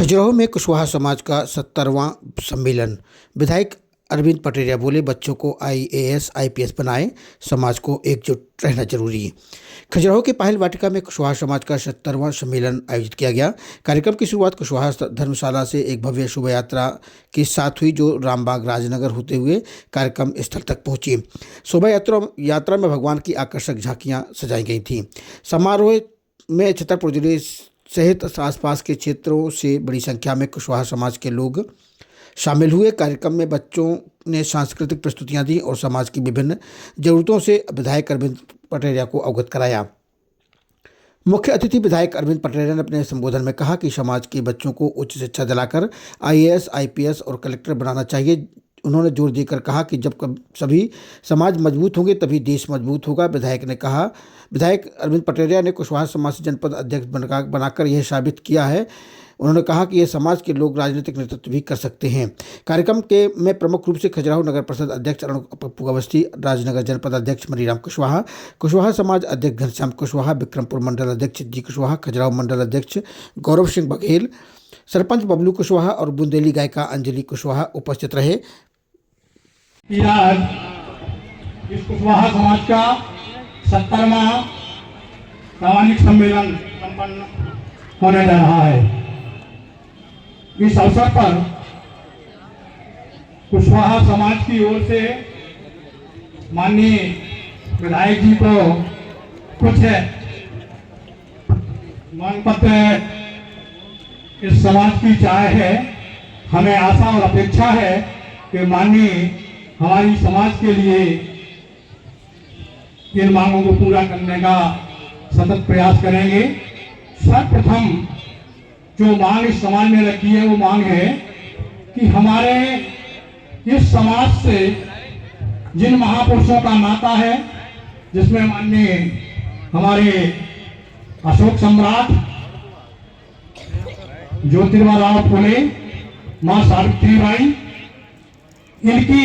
खजुराहो में कुशवाहा समाज का 70वां सम्मेलन। विधायक अरविंद पटेरिया बोले, बच्चों को आईएएस आईपीएस बनाएं, समाज को एकजुट रहना जरूरी। खजुराहो के पाहिल वाटिका में कुशवाहा समाज का 70वां सम्मेलन आयोजित किया गया। कार्यक्रम की शुरुआत कुशवाहा धर्मशाला से एक भव्य शोभा यात्रा के साथ हुई, जो रामबाग राजनगर होते हुए कार्यक्रम स्थल तक पहुंची। शोभा यात्रा में भगवान की आकर्षक झांकियां सजाई गई थीं। समारोह में छतरपुर जिले सहित आसपास के क्षेत्रों से बड़ी संख्या में कुशवाहा समाज के लोग शामिल हुए। कार्यक्रम में बच्चों ने सांस्कृतिक प्रस्तुतियां दी और समाज की विभिन्न जरूरतों से विधायक अरविंद पटेरिया को अवगत कराया। मुख्य अतिथि विधायक अरविंद पटेरिया ने अपने संबोधन में कहा कि समाज के बच्चों को उच्च शिक्षा दिलाकर आईएएस आईपीएस और कलेक्टर बनाना चाहिए। उन्होंने जोर देकर कहा कि जब सभी समाज मजबूत होंगे तभी देश मजबूत होगा। विधायक अरविंद पटेरिया ने कुशवाहा समाज से जनपद अध्यक्ष बनाकर यह साबित किया है। उन्होंने कहा कि यह समाज के लोग राजनीतिक नेतृत्व भी कर सकते हैं। कार्यक्रम में प्रमुख रूप से खजुराहो नगर परिषद अध्यक्ष अरुण पप्पू अवस्थी, राजनगर जनपद अध्यक्ष मनीराम कुशवाहा, कुशवाहा समाज अध्यक्ष घनश्याम कुशवाहा, विक्रमपुर मंडल अध्यक्ष जी कुशवाहा, खजुराहो मंडल अध्यक्ष गौरव सिंह बघेल, सरपंच बबलू कुशवाहा और बुंदेली गायिका अंजलि कुशवाहा उपस्थित रहे। आज इस कुशवाहा समाज का 70वां सामाजिक सम्मेलन संपन्न होने जा रहा है। इस अवसर पर कुशवाहा समाज की ओर से माननीय विधायक जी को कुछ मान पत्र इस समाज की चाह है। हमें आशा और अपेक्षा है कि माननीय हमारी समाज के लिए इन मांगों को पूरा करने का सतत प्रयास करेंगे। सर्वप्रथम जो मांग इस समाज ने रखी है वो मांग है कि हमारे इस समाज से जिन महापुरुषों का नाता है, जिसमें माननीय हमारे अशोक सम्राट ज्योतिराव फुले, मां सावित्रीबाई, इनकी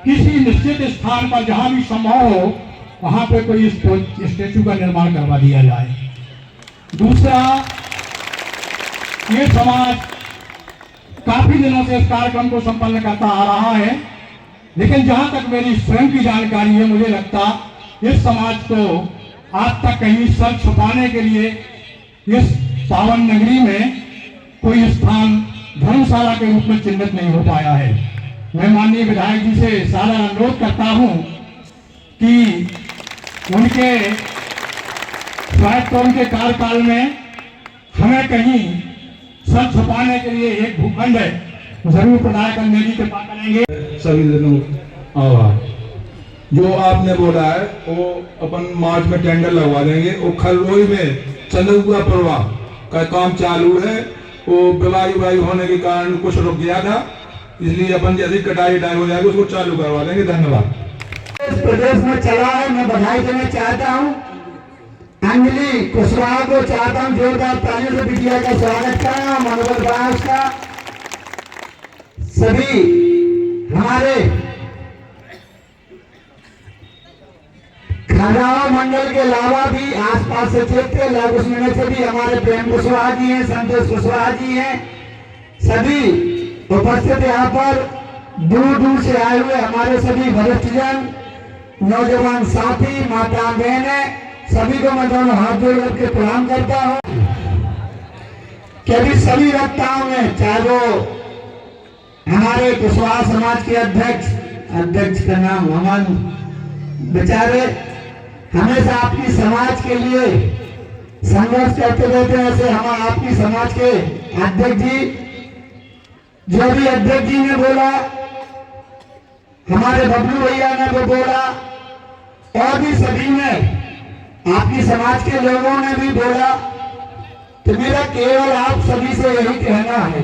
किसी निश्चित स्थान पर जहां भी संभव हो वहां पे कोई स्टेचू का निर्माण करवा दिया जाए। दूसरा, ये समाज काफी दिनों से इस कार्यक्रम को संपन्न करता आ रहा है, लेकिन जहां तक मेरी स्वयं की जानकारी है, मुझे लगता इस समाज को आज तक कहीं सर छुपाने के लिए इस पावन नगरी में कोई स्थान धर्मशाला के रूप में चिन्हित नहीं हो पाया है। मैं माननीय विधायक जी से सारा अनुरोध करता हूं कि उनके उनके कार्यकाल में हमें कहीं सर छुपाने के लिए एक भूखंड जरूर प्रदान करने की कृपा करेंगे। सभी जो आपने बोला है वो अपन मार्च में टेंडर लगवा देंगे। वो खरगोई में चंद्रपुरा प्रवाह का काम चालू है। वो बीमारी होने के कारण कुछ रुक गया था, इसलिए अपन जैसे कटाई टाइम हो जाएगा उसको चालू करवा देंगे। धन्यवाद। इस प्रदेश में चला है, मैं बधाई देना चाहता हूँ। अंजलि कुशवाहा को चाहता हूँ जोरदार तालियों से बिटिया का स्वागत करना, मनोबल बढ़ाना उसका। सभी हमारे खजुराहो मंडल के अलावा भी आसपास से क्षेत्र लागूसमें से भी हमारे प्रेम कुशवाहा जी हैं, संतोष कुशवाहा जी हैं, सभी उपस्थित। यहाँ पर दूर दूर से आए हुए हमारे सभी वरिष्ठजन, नौजवान साथी, माता बहनें, सभी को मैं दोनों हाथ जोड़ करके प्रणाम करता हूँ। कि सभी वक्ताओं में, चाहे वो हमारे कुशवाहा समाज के अध्यक्ष का नाम अमन बेचारे हमेशा आपकी समाज के लिए संघर्ष करते रहते हैं, ऐसे हम आपकी समाज के अध्यक्ष जी, जो भी अध्यक्ष जी ने बोला, हमारे बबलू भैया ने वो बोला, और भी सभी ने, आपकी समाज के लोगों ने भी बोला। तो मेरा केवल आप सभी से यही कहना है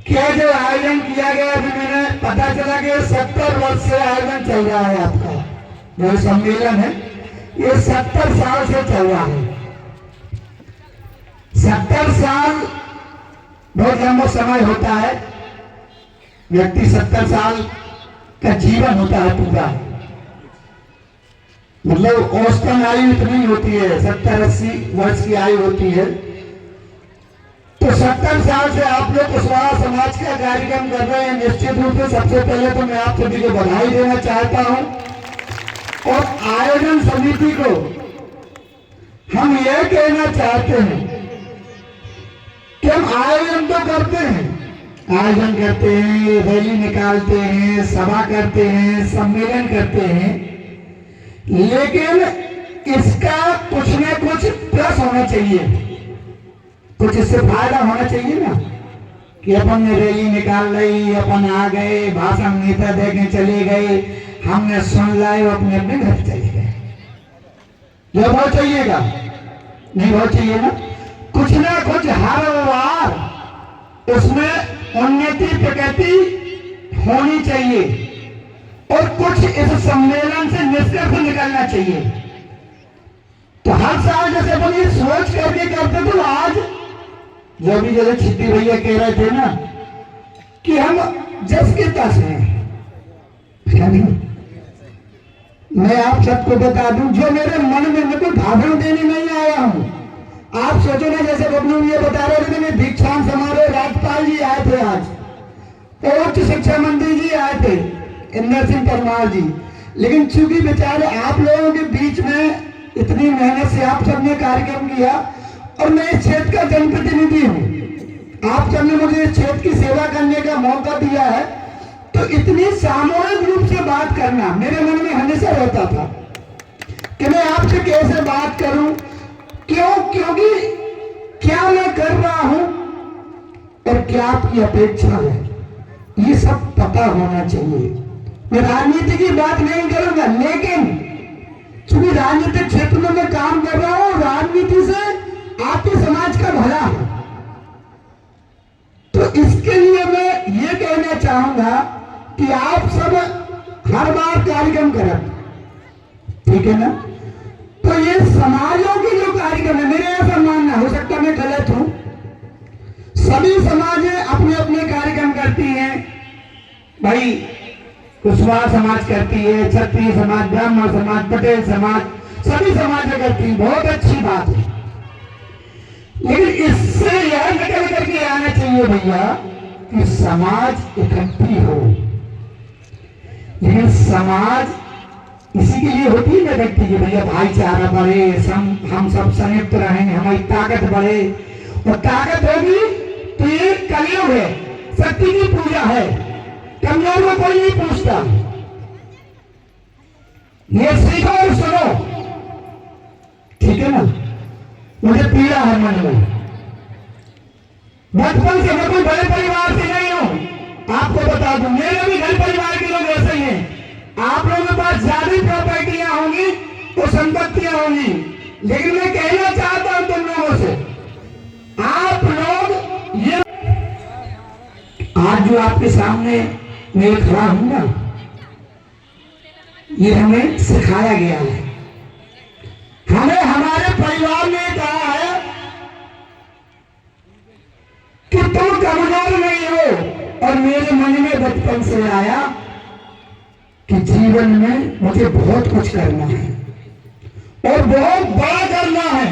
कि जो आयोजन किया गया, अभी मैंने पता चला कि 70 वर्ष से आयोजन चल रहा है। आपका जो सम्मेलन है ये 70 साल से चल रहा है। 70 साल बहुत लंबा समय होता है। व्यक्ति 70 साल का जीवन होता है पूरा। मतलब औसतन आयु इतनी होती है, 70-80 वर्ष की आयु होती है। तो 70 साल से आप लोग कुशवाहा समाज का कार्यक्रम कर रहे हैं। निश्चित रूप से सबसे पहले तो मैं आप सभी को बधाई देना चाहता हूं और आयोजन समिति को हम यह कहना चाहते हैं कि हम आयोजन तो करते हैं, आयोजन करते हैं, रैली निकालते हैं, सभा करते हैं, सम्मेलन करते हैं, लेकिन इसका कुछ न कुछ प्लस होना चाहिए, कुछ इससे फायदा होना चाहिए ना। कि अपन ने रैली निकाल ली, अपन आ गए, भाषण नेता देके चले गए, हमने सुन लाए, अपने अपने घर चले गए। यह बहुत चाहिएगा, नहीं बहुत चाहिए ना। कुछ ना कुछ हर बार उसमें उन्नति प्रगति होनी चाहिए और कुछ इस सम्मेलन से निष्कर्ष निकलना चाहिए। तो हर साल जैसे अपन ये सोच करके करते तो आज जो भी जैसे छिट्टी भैया कह रहे थे ना कि हम जस के तस हैं, मैं आप सबको बता दूं जो मेरे मन में, मैं कोई भाषण देने नहीं आया हूं। आप सोचो ना, जैसे बबलू ये बता रहे थे मैं दीक्षांत समारोह, राज्यपाल जी आए थे आज, उच्च शिक्षा मंत्री जी आए थे, इंदर सिंह परमार जी, लेकिन चूंकि बेचारे आप लोगों के बीच में इतनी मेहनत से आप सबने कार्यक्रम किया और मैं इस क्षेत्र का जनप्रतिनिधि हूं, आप सबने मुझे इस क्षेत्र की सेवा करने का मौका दिया है, तो इतनी सामूहिक रूप से बात करना मेरे मन में हमेशा रहता था कि मैं आपसे कैसे बात करूं, क्योंकि क्या मैं कर रहा हूं और क्या आपकी अपेक्षा है, ये सब पता होना चाहिए। मैं राजनीति की बात नहीं करूंगा, लेकिन चूंकि राजनीतिक क्षेत्र में मैं काम कर रहा हूं, राजनीति से आपके समाज का भला है, तो इसके लिए मैं ये कहना चाहूंगा कि आप सब हर बार कार्यक्रम करें, ठीक है ना। तो ये समाजों की जो कार्यक्रम है, मेरे ऐसा मानना, हो सकता मैं गलत हूं, सभी समाजें अपने अपने कार्यक्रम करती हैं। भाई कुशवाहा समाज करती है, क्षत्रिय समाज, ब्राह्मण समाज, पटेल समाज, सभी समाजें करती हैं, बहुत अच्छी बात है। लेकिन इससे यह निकल करके आना चाहिए भैया कि समाज इकट्ठी हो, लेकिन समाज इसी के लिए होती है ना इकट्ठी, भैया भाईचारा बढ़े, हम सब संयुक्त रहें, हमारी ताकत बढ़े, और ताकत होगी तो ये कलयुग है, शक्ति की पूजा है, कमजोर को कोई नहीं पूछता। ये सीखो और सुनो, ठीक है ना। मुझे पीड़ा है मन में, बचपन से मैं कोई बड़े परिवार से नहीं हूं, आपको बता दूं, मेरे भी घर परिवार के लोग ऐसे ही हैं। आप लोगों के पास ज्यादा प्रॉपर्टियां होंगी तो संपत्तियां होंगी, लेकिन मैं कहना चाहता हूं तुम लोगों से, आप लोग ये आज जो आपके सामने मैं खड़ा हूं ना, ये हमें सिखाया गया है, हमें हमारे परिवार ने कहा है कि तुम कमजोर नहीं हो, और मेरे मन में बचपन से आया कि जीवन में मुझे बहुत कुछ करना है और बहुत बड़ा करना है,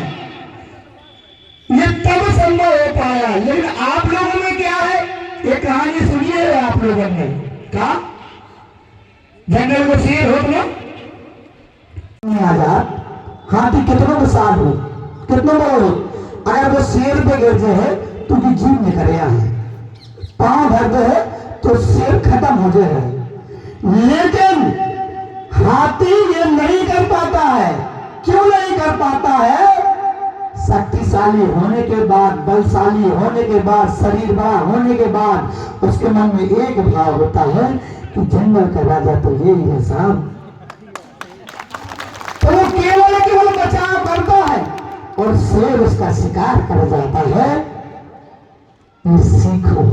ये तब संभव हो पाया। लेकिन आप लोगों में क्या है, ये कहानी सुनिए आप लोगों ने, कहा जंगल में शेर हो गया, आजाद हाथी कितनों के साथ हो, कितनों बड़ा हो, अगर वो शेर पे गिर जाए तो की जीव निकल है, पांव दर्द है तो शेर खत्म हो जाए, लेकिन हाथी ये नहीं कर पाता है। क्यों नहीं कर पाता है? शक्तिशाली होने के बाद, बलशाली होने के बाद, शरीर बड़ा होने के बाद उसके मन में एक भाव होता है कि जंगल का राजा तो यही है साहब, तो वो केवल बचाव करता है और शेर उसका शिकार कर जाता है। ये सीखो,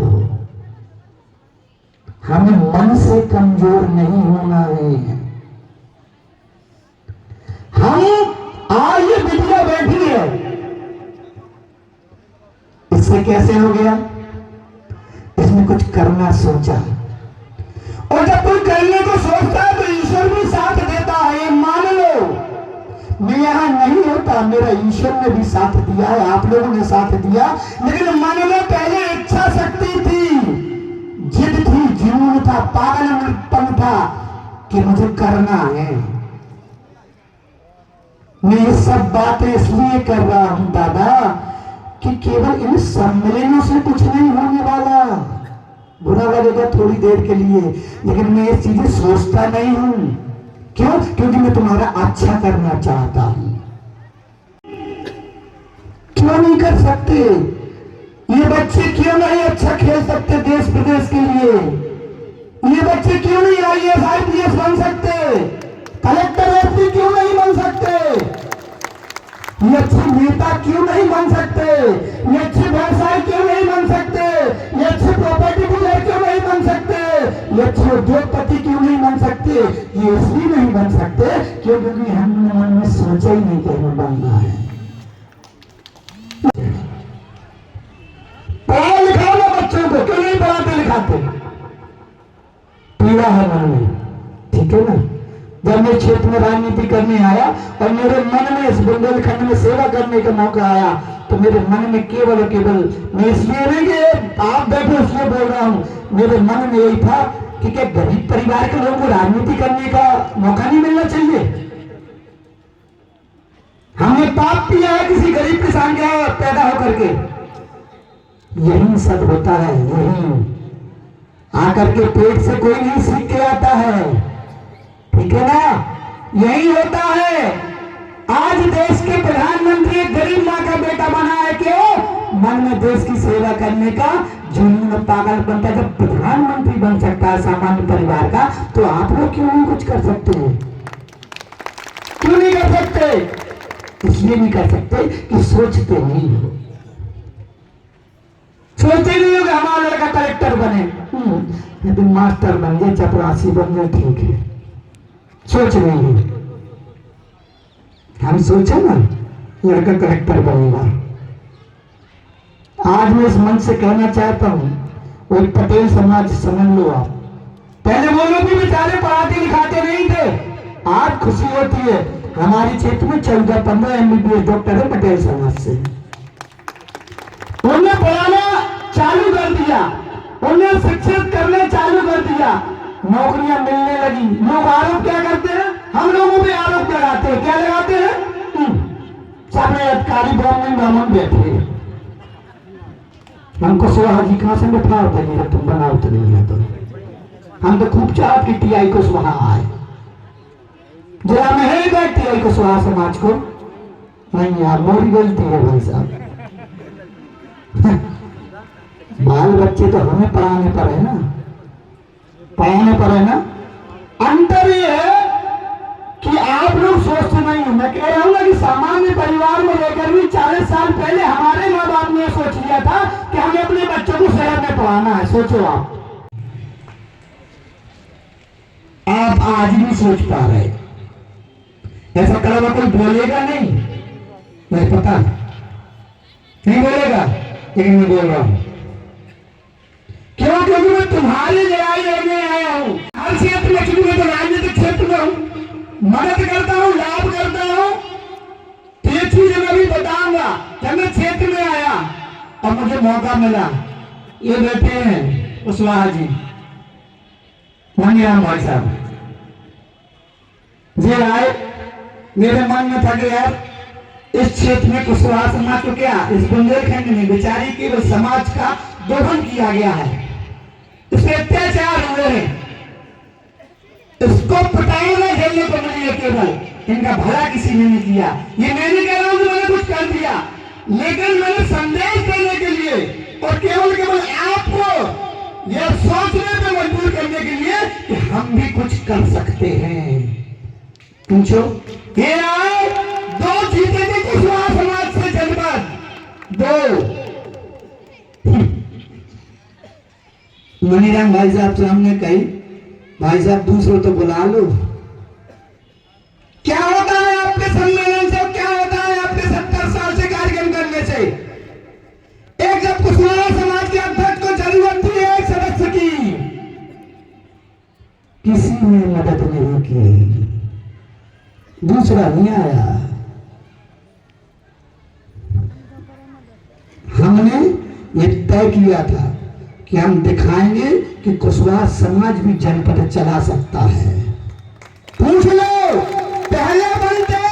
हमें मन से कमजोर नहीं होना है। हम आज ये बिटिया बैठी है, इससे कैसे हो गया? इसने कुछ करना सोचा, और जब कोई करने को सोचता है तो ईश्वर भी साथ देता है, ये मान लो। मैं यहाँ नहीं होता, मेरा ईश्वर ने भी साथ दिया है, आप लोगों ने साथ दिया, लेकिन मन में पहले इच्छा शक्ति थी, जिद थी, जुनून था, पागलपन था कि मुझे करना है। मैं ये सब बातें इसलिए कर रहा हूं दादा कि केवल इन सम्मेलनों से कुछ नहीं होने वाला। बुरा लगेगा थोड़ी देर के लिए, लेकिन मैं ये चीजें सोचता नहीं हूं। क्यों? क्योंकि मैं तुम्हारा अच्छा करना चाहता हूं। क्यों नहीं कर सकते? ये बच्चे क्यों नहीं अच्छा खेल सकते देश प्रदेश के लिए? ये बच्चे क्यों नहीं IAS IPS बन सकते? कलेक्टर एसपी क्यों नहीं बन सकते? ये अच्छे नेता क्यों नहीं बन सकते? ये अच्छे व्यवसाय क्यों नहीं बन सकते? ये अच्छे प्रॉपर्टी डीलर क्यों नहीं बन सकते? ये अच्छे उद्योगपति क्यों नहीं बन सकते? ये इसलिए नहीं बन सकते क्योंकि हमने मन में सोचा ही नहीं कि हमें बनना है। पढ़ाओ लिखाओ ना बच्चों को, क्यों नहीं पढ़ाते लिखाते? पीड़ा है मन में, ठीक है ना? जब मैं क्षेत्र में राजनीति करने आया और मेरे मन में इस बुंदेलखंड में सेवा करने का मौका आया, तो मेरे मन में केवल और केवल, मैं इसलिए नहीं कि आप बैठे इसलिए बोल रहा हूं, मेरे मन में यही था कि क्या गरीब परिवार के लोगों को राजनीति करने का मौका नहीं मिलना चाहिए? हमने पाप किया है किसी गरीब किसान के पैदा होकर के। यही सब होता है, यही आकर के पेट से कोई नहीं सीख के आता है, ठीक है ना? यही होता है। आज देश के प्रधानमंत्री एक गरीब मां का बेटा बना है, क्यों? मन में देश की सेवा करने का जुनून पागल बनता है। जब प्रधानमंत्री बन सकता है सामान्य परिवार का, तो आप लोग क्यों नहीं कुछ कर सकते? क्यों नहीं कर सकते? इसलिए नहीं कर सकते कि सोचते नहीं हो। सोचते नहीं हो कि हमारा लड़का कलेक्टर बने, यदि मास्टर बन गए, चपरासी बन गए, ठीक है। सोच नहीं है, हम सोचे ना लड़का कलेक्टर बनेगा। आज मैं इस मन से कहना चाहता हूं, वो पटेल समाज समझ लो आप। पहले वो लोग भी बेचारे पढ़ाते लिखाते नहीं थे। आज खुशी होती है हमारे क्षेत्र में 14-15 MBBS डॉक्टर है पटेल समाज से। उन्होंने पढ़ाना चालू कर दिया, उन्हें शिक्षित करना चालू कर दिया, नौकरियां मिलने लगी। लोग आरोप क्या करते हैं? हम लोगों पे आरोप लगाते हैं। क्या लगाते हैं? सब अधिकारी ब्राह्मण बैठे, हमको सुहा जी कहां से बैठा होता है, तुम बनाओ तो नहीं है, तो हम तो खूब चाहत की TI को सुहा आए, जरा में है TI को सुहा समाज को। नहीं यार, मोरी गलती है भाई साहब। बाल बच्चे तो हमें पढ़ाने पर है ना, पढ़ाने पर है ना। अंतर ये है कि आप लोग सोचते नहीं हो। मैं कह रहा हूं ना कि सामान्य परिवार में रहकर भी 40 साल पहले हमारे माँ बाप ने सोच लिया था कि हमें अपने बच्चों को शहर में पढ़ाना है। सोचो आप आज नहीं सोच पा रहे। ऐसा कड़ा कोई बोलेगा नहीं, नहीं पता नहीं बोलेगा, लेकिन मैं बोल रहा हूं। क्यों? क्योंकि मैं तुम्हारी लड़ाई लड़ने आया हूं। हर क्षेत्र में, क्योंकि मैं तो राजनीतिक क्षेत्र में हूं, मदद करता हूं, लाभ करता हूं। एक चीज मैं भी बताऊंगा, जब मैं क्षेत्र में आया और मुझे मौका मिला, ये बैठे हैं कुशवाहा जी, मनीराम भाई साहब जी आए। मेरे मन में था कि यार इस क्षेत्र में कुशवाहा समाज को, क्या इस बुंदेलखंड में बेचारी केवल समाज का दोहन किया गया है, इस पे अत्याचार हुए हैं, इसको पटाना झेलने को नहीं है। केवल इनका भला किसी ने नहीं किया। ये मैं नहीं कह रहा हूं कि मैंने कुछ कर दिया, लेकिन मैंने संदेश देने के लिए और केवल आपको यह सोचने पे मजबूर करने के लिए कि हम भी कुछ कर सकते हैं। पूछो, ये आए 2 जीते थे कुशवाहा समाज से जनपद, 2। मनीराम भाई साहब से हमने कही, भाई साहब दूसरों तो बुला लो। क्या होता है आपके सम्मेलन से, क्या होता है आपके 70 साल से कार्यक्रम करने से? एक जब कुशवाहा समाज के अध्यक्ष को जरूरत थी एक सदस्य की, किसी ने मदद नहीं की, दूसरा नहीं आया। ये तय किया था कि हम दिखाएंगे कि कुशवाहा समाज भी जनपद चला सकता है। पूछ लो, पहले बनते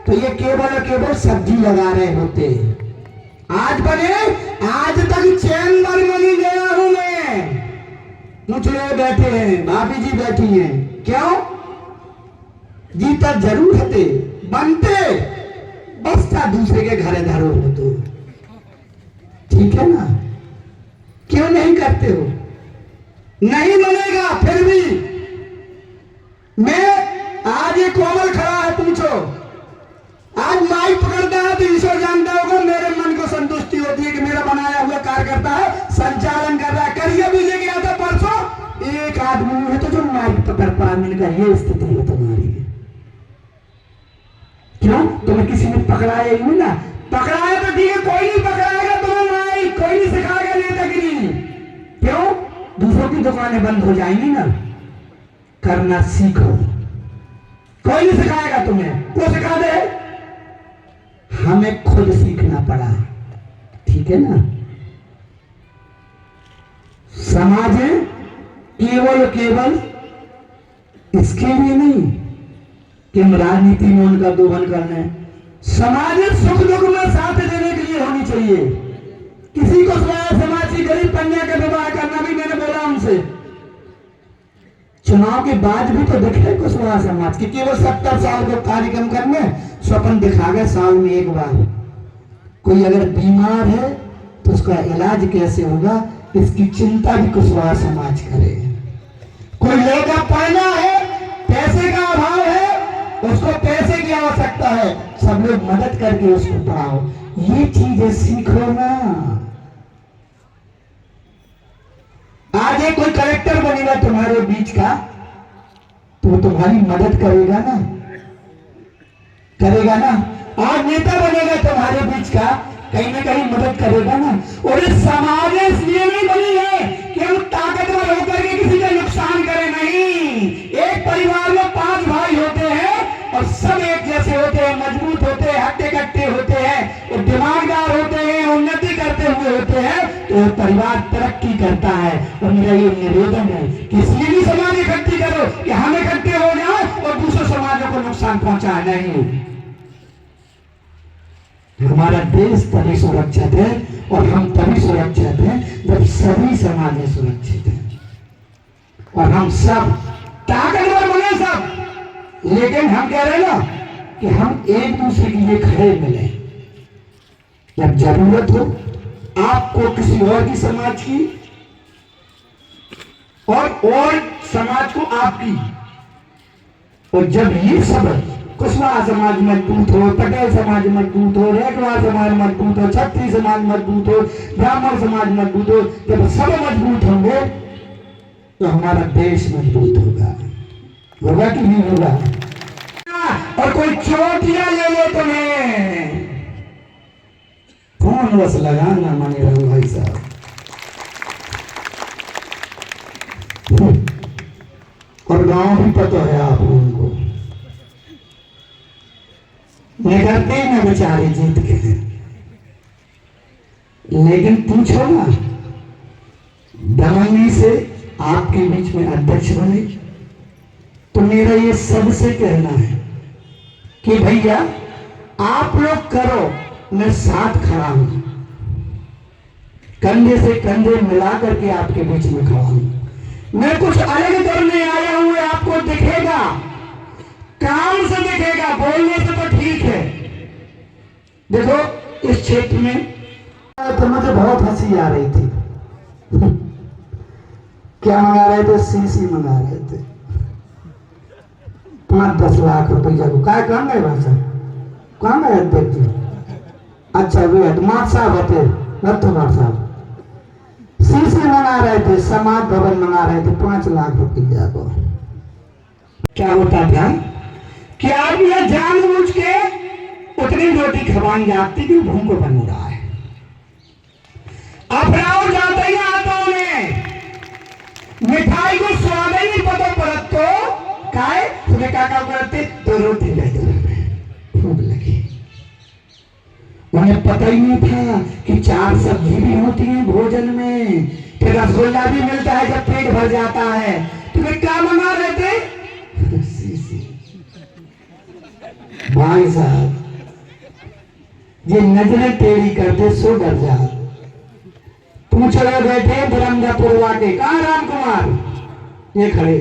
तो ये केवल और केवल सब्जी लगा रहे होते, आज बने, आज तक चैम्बर में नहीं गया हूं मैं। पूछ लो, बैठे हैं भाभी जी बैठी हैं, क्यों? जीता जरूर हते, बनते बस था दूसरे के घर धरो हो तो, ठीक है ना? क्यों नहीं करते हो? नहीं बनेगा फिर भी। मैं आज ये कोमल खड़ा है, पूछो, आज माइक पकड़ता है तो ईश्वर जानता होगा, मेरे मन को संतुष्टि होती है कि मेरा बनाया हुआ कार्यकर्ता है, संचालन कर रहा है। करिए मुझे गया था परसों, एक आदमी है तो जो माइक पकड़ पा, मैंने कहा ये स्थिति है तुम्हारी। क्यों? तुम्हें किसी ने पकड़ाया ही नहीं ना, पकड़ाया तो ठीक है, कोई नहीं पकड़ाएगा तुम्हें माइक, कोई नहीं सिखाएगा नेतागिरी। क्यों? दूसरों की दुकानें बंद हो जाएंगी ना। करना सीखो, कोई नहीं सिखाएगा तुम्हें, वो सिखा दे, हमें खुद सीखना पड़ा, ठीक है ना? समाज केवल इसके लिए नहीं कि हम राजनीति में उनका दोहन करना है, समाज सुख दुख में साथ देने के लिए होनी चाहिए। किसी को समाज की गरीब कन्या का विवाह करना भी मैंने बोला उनसे, चुनाव के बाद भी तो दिखे कुशवाहा समाज की, केवल 70 साल को कार्यक्रम करने स्वप्न दिखा गए साल में एक बार। कोई अगर बीमार है तो उसका इलाज कैसे होगा, इसकी चिंता भी कुशवाहा समाज करे। कोई लड़का पढ़ना है, पैसे का अभाव है, उसको पैसे की आवश्यकता है, सब लोग मदद करके उसको पढ़ाओ। ये चीजें सीखो ना। आज एक कोई कलेक्टर बनेगा तुम्हारे बीच का तो वो तुम्हारी मदद करेगा ना, करेगा ना। आज नेता बनेगा तुम्हारे बीच का, कहीं ना कहीं मदद करेगा ना। और इस समाज इसलिए नहीं बनी है कि हम ताकतवर होकर के किसी का नुकसान करें, नहीं। एक परिवार में 5 भाई होते हैं और सब एक जैसे होते हैं, मजबूत होते हैं, हट्टे कट्टे होते हैं और दिमागदार होते हैं, उन्नति करते हुए होते हैं, तो परिवार तरक्की करता है। और मेरा ये निवेदन है कि इसलिए भी समाज इकट्ठी करो कि हम इकट्ठे हो जाए और दूसरे समाजों को नुकसान पहुंचाए नहीं। हमारा देश तभी सुरक्षित है और हम तभी सुरक्षित हैं जब सभी समाज सुरक्षित हैं और हम सब ताकतवर बने सब। लेकिन हम कह रहे हैं ना कि हम एक दूसरे के लिए खड़े मिले, जब जरूरत हो आपको किसी और की समाज की और समाज को आपकी, और जब ये सब कुशवाहा समाज मजबूत हो, पटेल समाज मजबूत हो, रेखवार समाज मजबूत हो, छत्री समाज मजबूत हो, ब्राह्मण समाज मजबूत हो, जब सब मजबूत होंगे तो हमारा देश मजबूत होगा। होगा कि नहीं होगा? और कोई चोटियां ले ले तुम्हें, कौन बस लगाना माने रहो भाई साहब। और गांव भी पता है आप उनको निकलते ना बेचारे जीत के। लेकिन पूछो ना, दमनी से आपके बीच में अध्यक्ष बने तो मेरा ये सबसे कहना है कि भैया आप लोग करो, मैं साथ खड़ा हूं, कंधे से कंधे मिला करके आपके बीच में खड़ा हूं। मैं कुछ अलग करने आया हूं, आपको दिखेगा, काम से दिखेगा, बोलने से तो ठीक है। देखो इस क्षेत्र में तो मुझे बहुत हंसी आ रही थी। क्या मंगा रहे थे? सीसी मंगा रहे थे 5-10 लाख रुपया को। काय कहाँ गए भाषा, कहाँ गए अध्यक्ष जी? अच्छा वे मार साहब होते रत्तुमार साहब सीसी मंगा रहे थे, समाज भवन मंगा रहे थे 5 लाख रुपया को। क्या होता था कि आदमी जानबूझ के उतनी रोटी खवानी जाती कि भूख बन रहा है। अपराध जाते ही हाथों में मिठाई को स्वाद ही नहीं पता पड़त तो खाए तुम्हें क्या करते 2 रोटी ले दो, भूख लगी। हमें पता ही नहीं था कि 4 सब्जी भी होती है भोजन में, फिर रसगुल्ला भी मिलता है जब पेट भर जाता है। तुम्हें क्या मंगा रहे थे? सीसी। भाई साहब ये नजरें टेढ़ी करते सो डर जा। पूछ रहे बैठे धर्मदापुरवा के, कहा राम कुमार ये खड़े,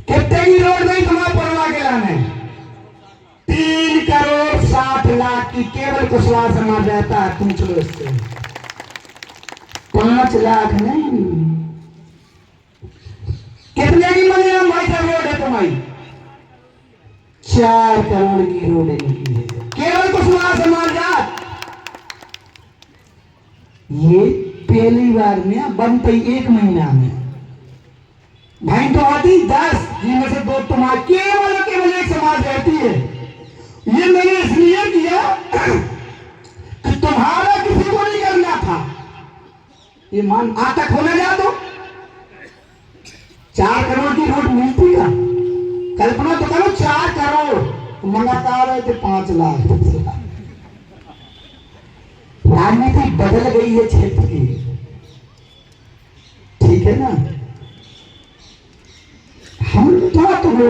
कितने की रोड गई तुम्हारा परवा के लाने? 3 करोड़ 60 लाख की केवल कुशवाहा समाज रहता है। तुम चलो इससे 5 लाख नहीं, कितने की बनी हम भाई साहब रोड है तुम्हारी? 4 करोड़ की रोड निकली है केवल कुशवाहा समाज जात। ये पहली बार में बन पाई 1 महीना में। भाई तो आती 10 जिनमें से 2 तुम्हारे केवल एक समाज रहती है। ये मैंने इसलिए किया कि तुम्हारा किसी को नहीं करना था। ये मान आतक होने जा दो, 4 करोड़ की रोड मिलती है। कल्पना तो करो 4 करोड़ मंगाता रहे थे 5 लाख। राजनीति बदल गई है क्षेत्र की, ठीक है ना। हम तो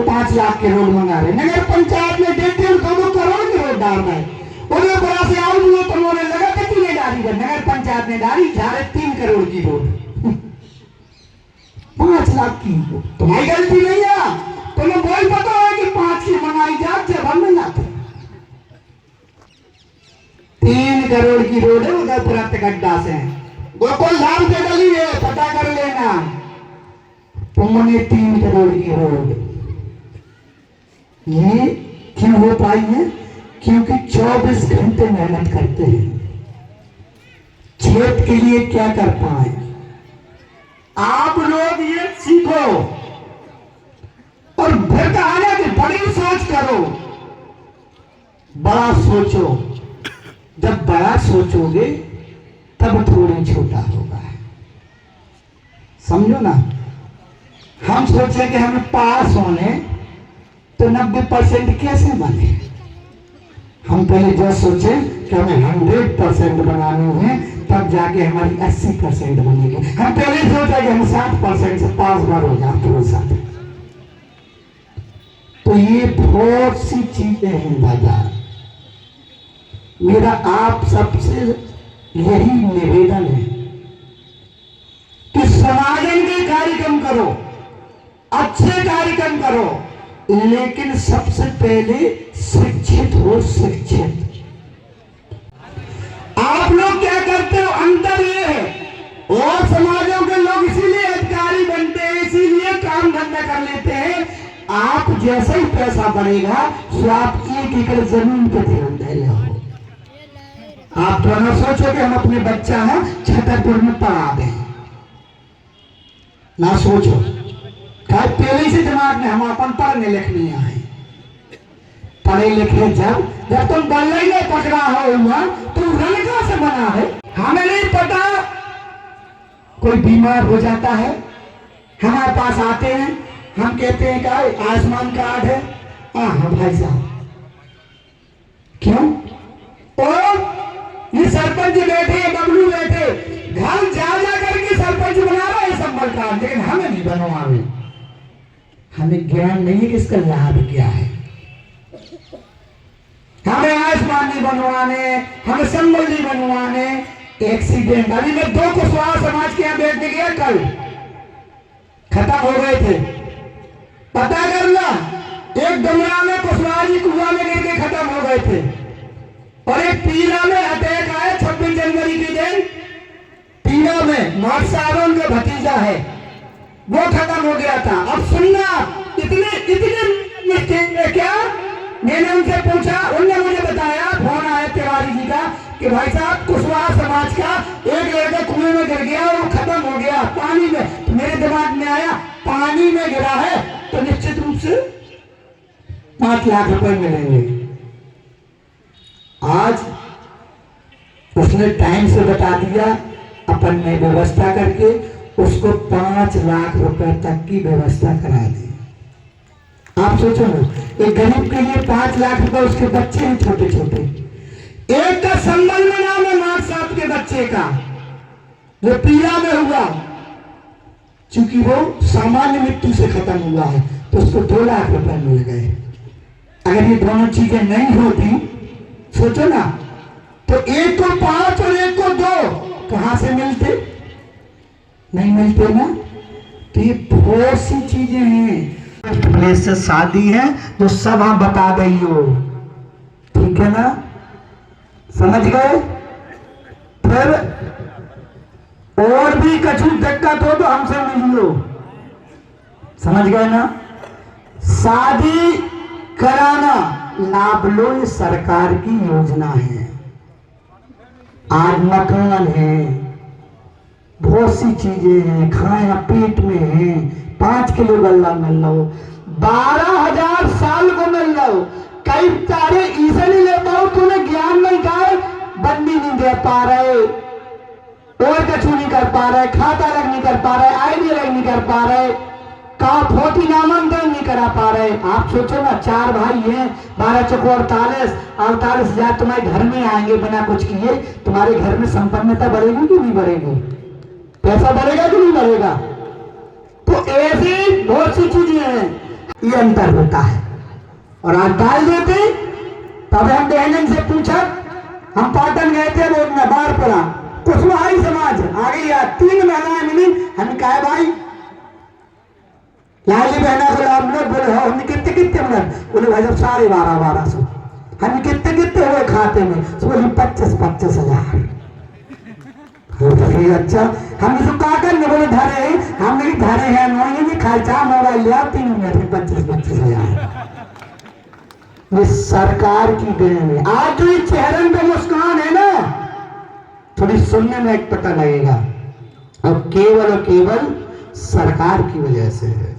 5 लाख के रोड मंगा रहे, नगर पंचायत में 1.5-2 करोड़ की रोड डाल रहे हैं। उन्हें बड़ा से आओ तुमने लगा कि नहीं डाली, नगर पंचायत ने डाली जा रहे 3 करोड़ की रोड 5 लाख की। तुम्हारी गलती नहीं है, तुम्हें बोल पता है कि 5 की मंगाई जात जब हम नहीं आते। 3 करोड़ की रोड है उदयपुरा तक अड्डा से गोकुल धाम से गली है, पता कर लेना। तुमने 3 करोड़ की रोड ये क्यों हो पाई है? क्योंकि 24 घंटे मेहनत करते हैं। क्षेत्र के लिए क्या कर पाए आप लोग, ये सीखो और फिर कहा कि बड़ी सोच करो, बड़ा सोचो। जब बड़ा सोचोगे तब थोड़ी छोटा होगा, समझो ना। हम सोचे कि हमें पास होने तो 90% कैसे बने। हम पहले जो सोचे कि हमें 100% बनाने हैं, तब जाके हमारी 80% बनेगी। हम पहले सोचा कि हम 60% से पास बार हो जाए पूरे साथ। तो ये बहुत सी चीजें हैं बाजार। मेरा आप सबसे यही निवेदन है कि समाजन के कार्यक्रम करो, अच्छे कार्यक्रम करो, लेकिन सबसे पहले शिक्षित हो। शिक्षित आप लोग क्या करते हो, अंतर ये है, और समाजों के लोग इसीलिए अधिकारी बनते हैं, इसीलिए काम धंधा कर लेते हैं। आप जैसे ही पैसा बढ़ेगा तो आप 1 एकड़ जमीन पे ध्यान दे रहे हो। आप तो ना सोचो कि हम अपने बच्चा है छतरपुर में पढ़ा दें, ना सोचो। पहले से दिमाग में हम अपन पढ़ने लिखने आए, पढ़े लिखे जब तुम बल्ले में पकड़ा हो तुम रंगा से बना है। हमें नहीं पता कोई बीमार हो जाता है, हमारे पास आते हैं, हम कहते हैं कि आयुष्मान कार्ड है। हाँ भाई साहब, क्यों? और ये सरपंच बैठे, बबलू बैठे, घर जा करके सरपंच बना रहा है संबल कार्ड, लेकिन हमें नहीं बनवावे। हमें ज्ञान नहीं है कि इसका लाभ क्या है। हमें आयुष्मान नहीं बनवाने, हमें संबल नहीं बनवाने। एक्सीडेंट अभी मैं 2 कुशवाहा समाज के यहाँ बैठने गया, कल खत्म हो गए थे। पता करना, एक डुमरा में कुशवाहा जी कुआं में गिर के खत्म हो गए थे, और एक पीला में अटैक आया 26 जनवरी के दिन। पीला में मार सावन का भतीजा है, वो खत्म हो गया था। अब सुनना, इतने क्या, मैंने उनसे पूछा, उनने मुझे बताया, फोन आया तिवारी जी का कि भाई साहब कुशवाहा समाज का एक लड़का कुएं में गिर गया और वो खत्म हो गया पानी में। तो मेरे दिमाग में आया, पानी में गिरा है तो निश्चित रूप से 5 लाख रुपए मिलेंगे। आज उसने टाइम से बता दिया, अपन ने व्यवस्था करके उसको 5 लाख रुपए तक की व्यवस्था करा दी। आप सोचो ना, एक गरीब के लिए 5 लाख रुपए, उसके बच्चे हैं छोटे छोटे, एक का संबल में नाम है मार्च 7 के बच्चे का, वो पीड़ा में हुआ, चूंकि वो सामान्य मृत्यु से खत्म हुआ है तो उसको 2 लाख रुपए मिल गए। अगर ये दोनों चीजें नहीं होती, सोचो ना, तो एक को 5 और एक को 2 कहां से मिलते? नहीं मिलते ना। तो ये बहुत सी चीजें हैं। प्लेस से शादी है तो सब हम बता दई हो, ठीक है ना, समझ गए। फिर और भी कछु दिक्कत हो तो हमसे मिल लो, समझ गए ना। शादी कराना लाभ लो, ये सरकार की योजना है। आज मकान है, बहुत सी चीजें हैं, खाया पेट में है, 5 किलो गल्ला मिल लो, 12,000 साल को मिल लो। कई तारे इजली ले पाओ, तूने ज्ञान नहीं गाए, बंदी नहीं दे पा रहे, और कछु नहीं कर पा रहे, खाता अलग नहीं कर पा रहे, आईडी अलग नहीं कर पा रहे, का फोटी नामांकन नहीं करा पा रहे। आप सोचो ना, 4 भाई हैं, 12 चौको 48,000 तुम्हारे घर में आएंगे बिना कुछ किए, तुम्हारे घर में संपन्नता बढ़ेगी कि नहीं बढ़ेगी? पैसा बढ़ेगा कि नहीं बढ़ेगा? तो ऐसी बहुत सी चीजें हैं, ये अंतर होता है। और आज डाल देते, तब हम बहनन से पूछा, हम पाटन गए थे, रोड में बाहर पड़ा, कुशवाहा समाज आ गई यार, 3 महिलाएं मिली, हम कहा भाई लाली बहना को लाभ मिले, बोले हो हमने कितने मिनट, बोले भाई साहब 12,500, हम कितने हुए खाते में, तो बोले 25,000। अच्छा, हमने तो कहा करने, बोले धरे, हमने धरे हैं नहीं खर्चा, मोबाइल लिया 3 मिनट में 25,000। ये सरकार की देन है। आज जो ये चेहरे पे मुस्कान है ना, थोड़ी सुनने में एक पता लगेगा, और केवल सरकार की वजह से है।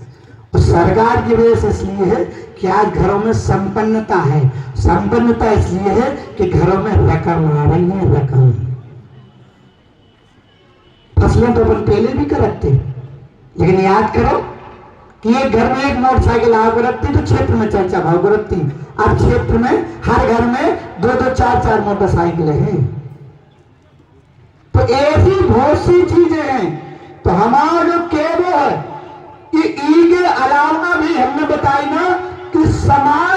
और सरकार की वजह से इसलिए है कि आज घरों में संपन्नता है। संपन्नता इसलिए है कि घरों में रकम आ रही है, रकम। फसलें तो अपन पहले भी करते, लेकिन याद करो कि एक घर में एक मोटरसाइकिल आग रखती तो क्षेत्र में चर्चा भाव रखती। अब क्षेत्र में हर घर में 2-2, 4-4 मोटरसाइकिलें हैं। तो ऐसी बहुत सी चीजें हैं। तो हमारा जो केबल है, कि ई के अलावा भी हमने बताई ना कि समाज